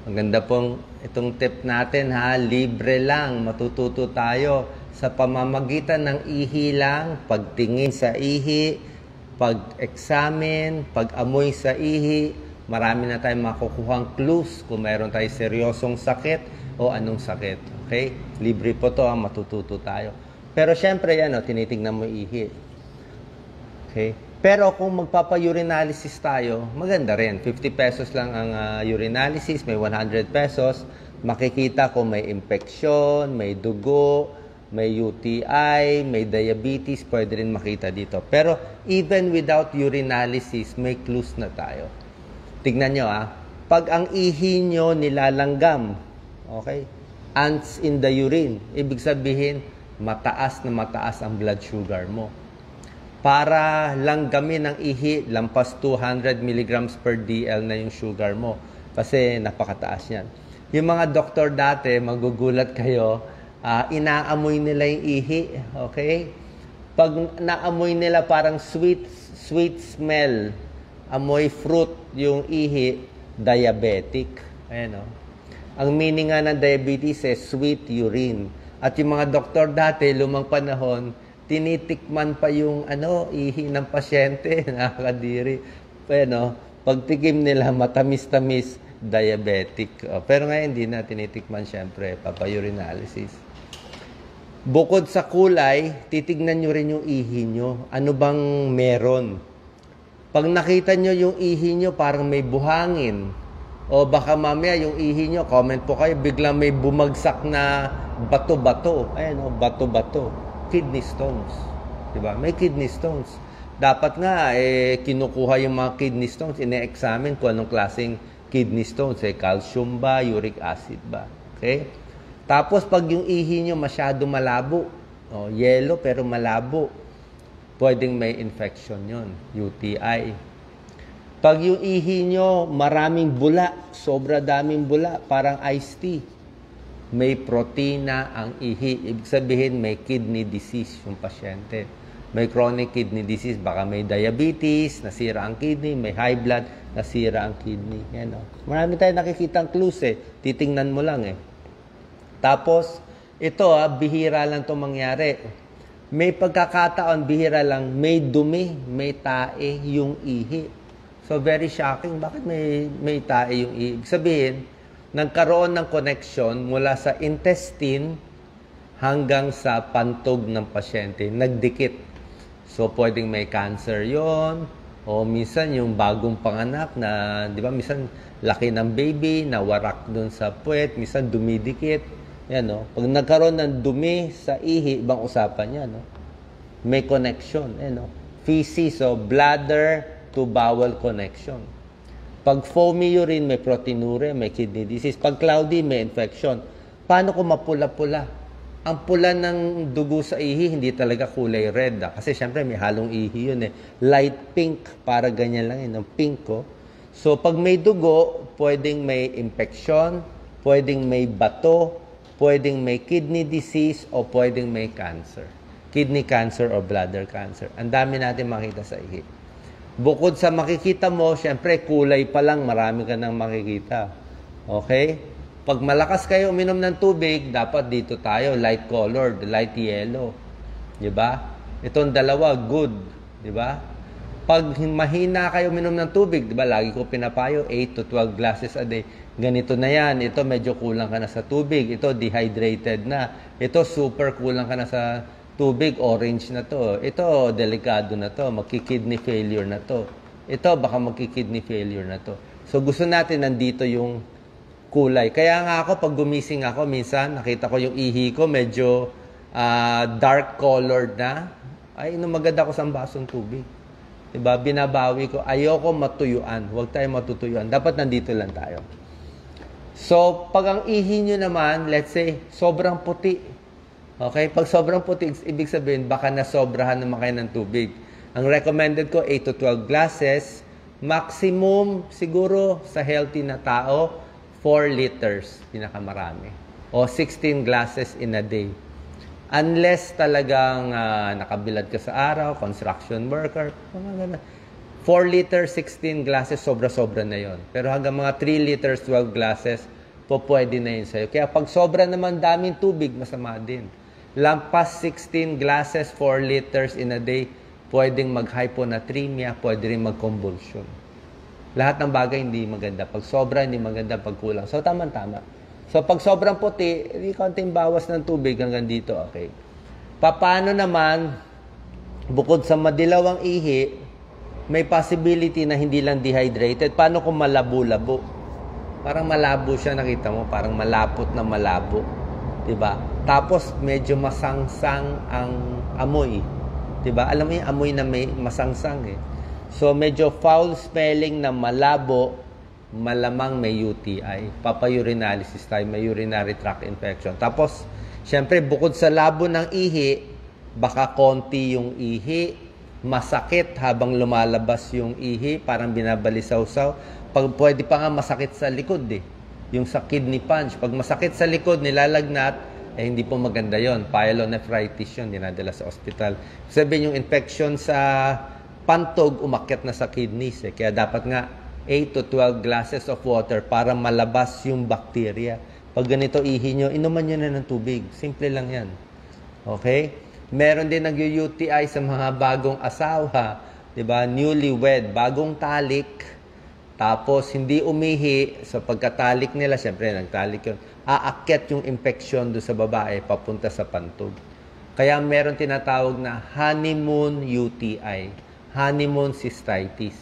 Ang ganda pong itong tip natin ha, libre lang, matututo tayo sa pamamagitan ng ihi lang, pagtingin sa ihi, pag-examine, pag-amoy sa ihi, marami na tayong makukuhang clues kung mayroon tayong seryosong sakit o anong sakit. Okay? Libre po to, matututo tayo. Pero syempre yan, tinitingnan mo ihi. Okay? Pero kung magpapa-urinalysis tayo, maganda rin. 50 pesos lang ang urinalysis, may 100 pesos. Makikita kung may infeksyon, may dugo, may UTI, may diabetes, pwede rin makita dito. Pero even without urinalysis, may clues na tayo. Tignan nyo pag ang ihi nyo nilalanggam, okay? Ants in the urine, ibig sabihin, mataas na mataas ang blood sugar mo. Para langgamin ng ihi, lampas 200 milligrams per DL na yung sugar mo. Kasi napakataas yan. Yung mga doktor dati, magugulat kayo, inaamoy nila yung ihi. Okay? Pag naamoy nila parang sweet smell, amoy fruit yung ihi, diabetic. Ayan o. Ang meaning nga ng diabetes sweet urine. At yung mga doktor dati, lumang panahon, tinitikman pa yung ihi ng pasyente, nakakadiri. Pagtikim nila, matamis-tamis, diabetic. Pero ngayon, hindi na tinitikman, syempre, papa-urinalysis. Bukod sa kulay, titignan nyo rin yung ihi nyo. Ano bang meron? Pag nakita nyo yung ihi nyo, parang may buhangin. O baka mamaya yung ihi nyo, comment po kayo, biglang may bumagsak na bato-bato. Ayan bato-bato. Kidney stones. Diba? May kidney stones. Dapat nga, kinukuha yung mga kidney stones, ine-examine kung anong klaseng kidney stones. Calcium ba, uric acid ba. Okay? Tapos, pag yung ihi nyo masyado malabo, yellow pero malabo, pwedeng may infection yon, UTI. Pag yung ihi nyo maraming bula, sobra daming bula, parang iced tea, may protina ang ihi. Ibig sabihin, may kidney disease yung pasyente. May chronic kidney disease, baka may diabetes, nasira ang kidney, may high blood, nasira ang kidney. Yan, marami tayong nakikitang clues titingnan mo lang Tapos, ito bihira lang to mangyari. May pagkakataon, bihira lang, may dumi, may tae yung ihi. So, very shocking. Bakit may tae yung ihi? Ibig sabihin, nagkaroon ng connection mula sa intestine hanggang sa pantog ng pasyente. Nagdikit. So, pwedeng may cancer yon o minsan yung bagong panganak na, di ba, minsan laki ng baby, nawarak dun sa puwet, minsan dumidikit. Yan, Pag nagkaroon ng dumi sa ihi, ibang usapan yan, May connection, Feces, bladder to bowel connection. Pag foamy urine, may proteinuria, may kidney disease. Pag cloudy, may infection. Paano kung mapula-pula? Ang pula ng dugo sa ihi, hindi talaga kulay red. Kasi syempre, may halong ihi yun Light pink, para ganyan lang ng pink So, pag may dugo, pwedeng may infection, pwedeng may bato, pwedeng may kidney disease, o pwedeng may cancer. Kidney cancer or bladder cancer. Ang dami natin makita sa ihi. Bukod sa makikita mo, syempre, kulay pa lang, marami ka nang makikita. Okay? Pag malakas kayo uminom ng tubig, dapat dito tayo, light colored, light yellow. Diba? Itong dalawa, good. Diba? Pag mahina kayo uminom ng tubig, diba, lagi ko pinapayo, 8 to 12 glasses a day. Ganito na yan. Ito, medyo kulang ka na sa tubig. Ito, dehydrated na. Ito, super kulang ka na sa tubig, orange na to. Ito, delikado na to. Magki-kidney failure na to. Ito, baka magki-kidney failure na to. So, gusto natin nandito yung kulay. Kaya nga ako, pag gumising ako, minsan, nakita ko yung ihi ko, medyo dark colored na. Ay, numagad ako sa basong tubig. Diba? Binabawi ko. Ayoko matuyuan. Huwag tayo matutuyuan. Dapat nandito lang tayo. So, pag ang ihi nyo naman, let's say, sobrang puti. Okay? Pag sobrang puti, ibig sabihin, baka nasobrahan naman kayo ng tubig. Ang recommended ko, 8 to 12 glasses. Maximum, siguro, sa healthy na tao, 4 liters, pinakamarami. O 16 glasses in a day. Unless talagang nakabilad ka sa araw, construction worker, mga ganun. 4 liters, 16 glasses, sobra-sobra na yon. Pero hanggang mga 3 liters, 12 glasses, pwede na yun sa'yo. Kaya pag sobra naman daming tubig, masama din. Lampas 16 glasses, 4 liters in a day, pwedeng mag-hyponatremia, pwede rin mag-convulsion. Lahat ng bagay hindi maganda. Pag sobra, hindi maganda. Pag kulang. So, tama-tama. So, pag sobrang puti, hindi konting bawas ng tubig hanggang dito, okay. Paano naman, bukod sa madilaw ang ihi, may possibility na hindi lang dehydrated. Paano kung malabo-labo? Parang malabo siya, nakita mo. Parang malapot na malabo. Diba? Tapos, medyo masangsang ang amoy. Diba? Alam mo yung amoy na may masangsang eh. So, medyo foul smelling na malabo, malamang may UTI. Papa-urinalysis tayo, may urinary tract infection. Tapos, syempre, bukod sa labo ng ihi, baka konti yung ihi, masakit habang lumalabas yung ihi, parang binabalisaw-saw. Pwede pa nga masakit sa likod eh. Yung sa kidney punch. Pag masakit sa likod, nilalagnat, hindi po maganda yon. Pyelonephritis yun, dinadala sa ospital. Sabihin yung infection sa pantog, umakyat na sa kidneys eh. Kaya dapat nga 8 to 12 glasses of water para malabas yung bacteria. Pag ganito ihi nyo, inuman nyo na ng tubig. Simple lang yan. Okay? Meron din nag-UTI sa mga bagong asawa, 'di ba? Newlywed, bagong talik. Tapos hindi umihi sa pagkatalik nila, syempre nagtalik 'yon. Aakyat yung infection do sa babae papunta sa pantog. Kaya meron tinatawag na honeymoon UTI, honeymoon cystitis.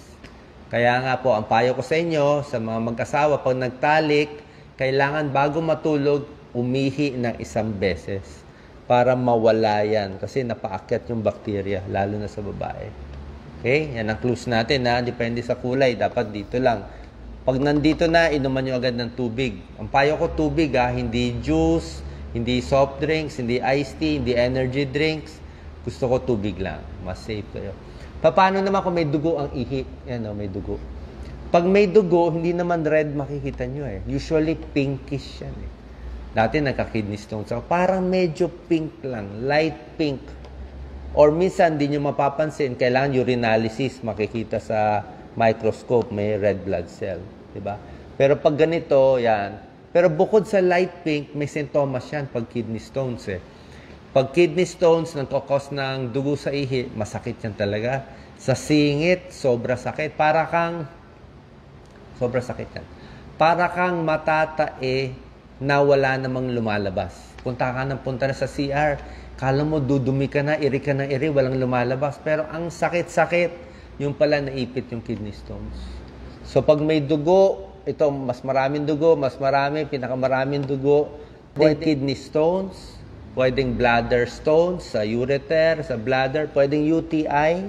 Kaya nga po, ang payo ko sa inyo, sa mga mag-asawa, pag nagtalik, kailangan bago matulog, umihi ng 1 beses. Para mawala yan. Kasi napaakyat yung bacteria, lalo na sa babae. Okay? Yan ang clues natin, ha? Depende sa kulay. Dapat dito lang. Pag nandito na, inuman nyo agad ng tubig. Ang payo ko tubig, ha? Hindi juice, hindi soft drinks, hindi iced tea, hindi energy drinks. Gusto ko tubig lang. Mas safe kayo. Paano naman kung may dugo ang ihi? Yan, may dugo. Pag may dugo, hindi naman red makikita nyo, eh. Usually, pinkish yan, eh. Dati nagka-kidney stones ako. Parang medyo pink lang. Light pink. Or minsan, di nyo mapapansin, kailangan urinalysis. Makikita sa microscope, may red blood cell. Diba? Pero pag ganito, yan. Pero bukod sa light pink, may sintomas yan pag kidney stones eh. Pag kidney stones, nagkakos ng dugo sa ihi, masakit yan talaga. Sa singit, sobra sakit. Sobra sakit yan. Para kang matatae na wala namang lumalabas. Punta na sa CR, kala mo dudumi ka na, iri ka na iri, walang lumalabas. Pero ang sakit-sakit, yung pala naipit yung kidney stones. So pag may dugo, ito mas maraming dugo, pinakamaraming dugo, pwedeng kidney stones, pwedeng bladder stones, sa ureter, sa bladder, pwedeng UTI,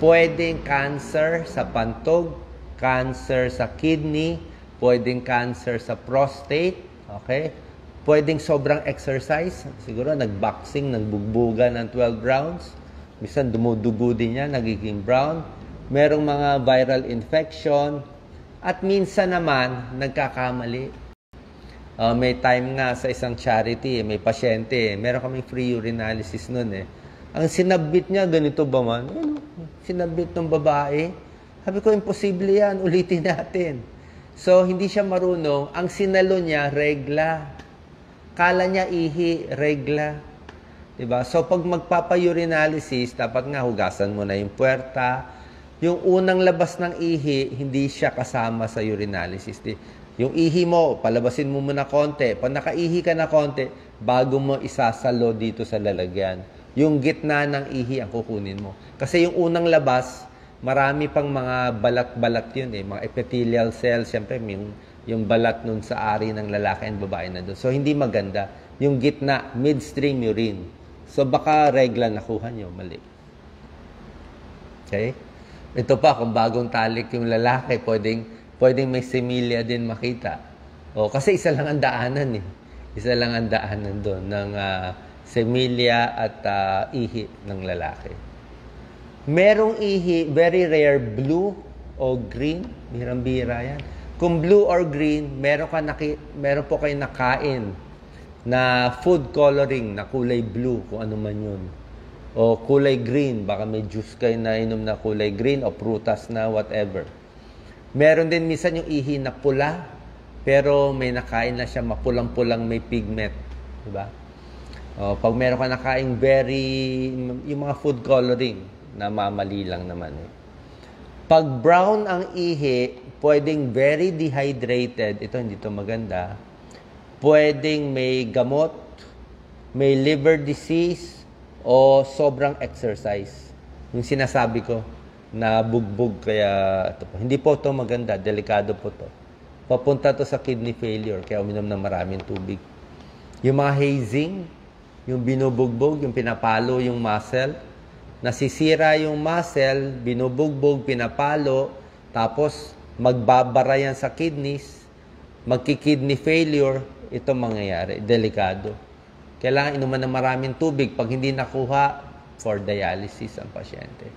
pwedeng cancer sa pantog, cancer sa kidney, pwedeng cancer sa prostate, okay? Pwedeng sobrang exercise, siguro nagboxing, nagbugbugan ng 12 rounds, minsan dumudugo din yan, nagiging brown. Merong mga viral infection, at minsan naman, nagkakamali. May time nga sa isang charity, may pasyente, meron kaming free urinalysis nun eh. Ang sinabit niya, ganito ba man? Sinabit ng babae. Sabi ko, imposible yan, ulitin natin. So, hindi siya marunong. Ang sinalo niya, regla. Kala niya ihi, regla. Diba? So, pag magpapa-urinalysis, dapat nga hugasan mo na yung puwerta. Yung unang labas ng ihi, hindi siya kasama sa urinalysis. Yung ihi mo, palabasin mo muna konti. Pag nakaihi ka na konti, bago mo isasalo dito sa lalagyan. Yung gitna ng ihi ang kukunin mo. Kasi yung unang labas, marami pang mga balat-balat yun eh. Mga epithelial cells, siyempre yung balat nun sa ari ng lalaki and babae na doon. So, hindi maganda. Yung gitna, midstream urine. So, baka regla nakuha nyo. Mali. Okay? Ito pa, kung bagong talik yung lalaki, pwedeng may semilia din makita. Kasi isa lang ang daanan eh. Isa lang ang daanan doon ng semilia at ihi ng lalaki. Merong ihi, very rare, blue o green. Bihirang-bihira yan. Kung blue or green, meron po kayo nakain na food coloring na kulay blue, kung ano man yun. O kulay green, baka may juice kayo na inom na kulay green o prutas na whatever. Meron din minsan yung ihi na pula, pero may nakain na siya mapulang-pulang may pigment. Diba? O, pag meron ka nakain yung mga food coloring, na mamali lang naman. Pag brown ang ihi, pwedeng very dehydrated, ito hindi to maganda, pwedeng may gamot, may liver disease, o sobrang exercise. Yung sinasabi ko, na bugbog kaya ito po. Hindi po ito maganda, delikado po ito. Papunta to sa kidney failure, kaya uminom ng maraming tubig. Yung mga hazing, yung binubugbog, yung pinapalo yung muscle, nasisira yung muscle, binubugbog, pinapalo, tapos magbabara yan sa kidneys, magki-kidney failure, ito mangyayari, delikado. Kailangan inuman ng maraming tubig. Pag hindi nakuha, for dialysis ang pasyente.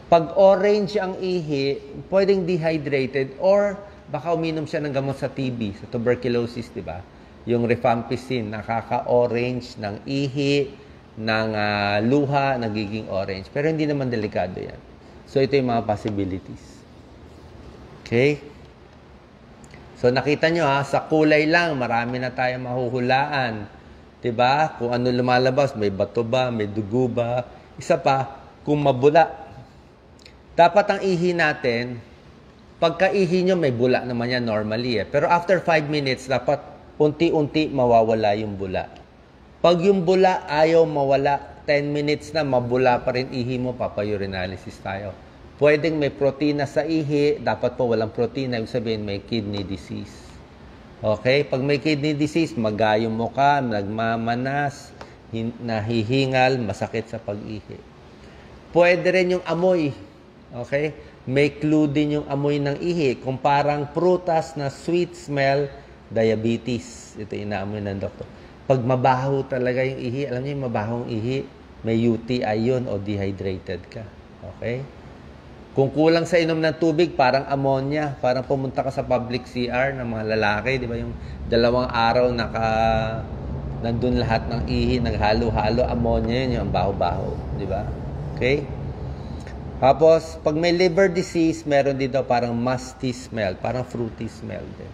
Pag orange ang ihi, pwedeng dehydrated or baka uminom siya ng gamot sa TB, sa tuberculosis, di ba? Yung rifampicin, nakaka-orange ng ihi, ng luha, nagiging orange. Pero hindi naman delikado yan. So, ito yung mga possibilities. Okay? So, nakita nyo sa kulay lang, marami na tayong mahuhulaan. Diba? Kung ano lumalabas, may bato ba, may dugo ba. Isa pa, kung mabula. Dapat ang ihi natin, pagka-ihi nyo, may bula naman yan normally. Pero after 5 minutes, dapat unti-unti mawawala yung bula. Pag yung bula ayaw mawala, 10 minutes na mabula pa rin ihi mo, papaurinalysis tayo. Pwedeng may protina sa ihi, dapat po walang protina, ibig sabihin may kidney disease. Okay? Pag may kidney disease, magayong mo ka, nagmamanas, nahihingal, masakit sa pag-ihi. Pwede rin yung amoy. Okay? May clue din yung amoy ng ihi. Kung parang prutas na sweet smell, diabetes. Ito inaamoy ng doktor. Pag mabaho talaga yung ihi, alam niyo yung mabahong ihi, may UTI yun o dehydrated ka. Okay? Kung kulang sa inom ng tubig, parang ammonia. Parang pumunta ka sa public CR ng mga lalaki. Di ba yung 2 araw nandun lahat ng ihi, naghalo-halo, ammonia yun, yung baho-baho. Di ba? Okay? Tapos, pag may liver disease, meron dito parang musty smell, parang fruity smell din.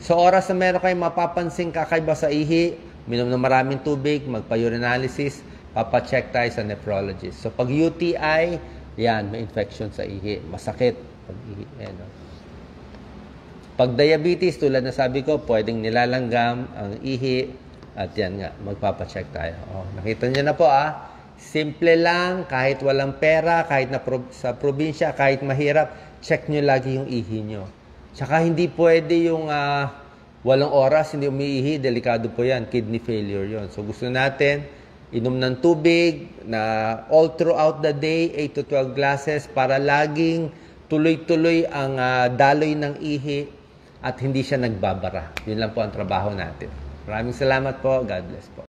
So, oras na meron kayong mapapansing kakaiba sa ihi, minom ng maraming tubig, magpa-urinalysis, papacheck tayo sa nephrologist. So, pag UTI, yan, may infection sa ihi. Masakit. Pag ihi. Pag diabetes, tulad na sabi ko, pwedeng nilalanggam ang ihi. At yan nga, magpapacheck tayo. Nakita niyo na po Simple lang, kahit walang pera, kahit sa probinsya, kahit mahirap, check nyo lagi yung ihi nyo. Tsaka hindi pwede yung walang oras, hindi umiihi, delikado po yan, kidney failure yon. So gusto natin, inom ng tubig na all throughout the day, 8 to 12 glasses, para laging tuloy-tuloy ang daloy ng ihi at hindi siya nagbabara. Yun lang po ang trabaho natin. Maraming salamat po. God bless po.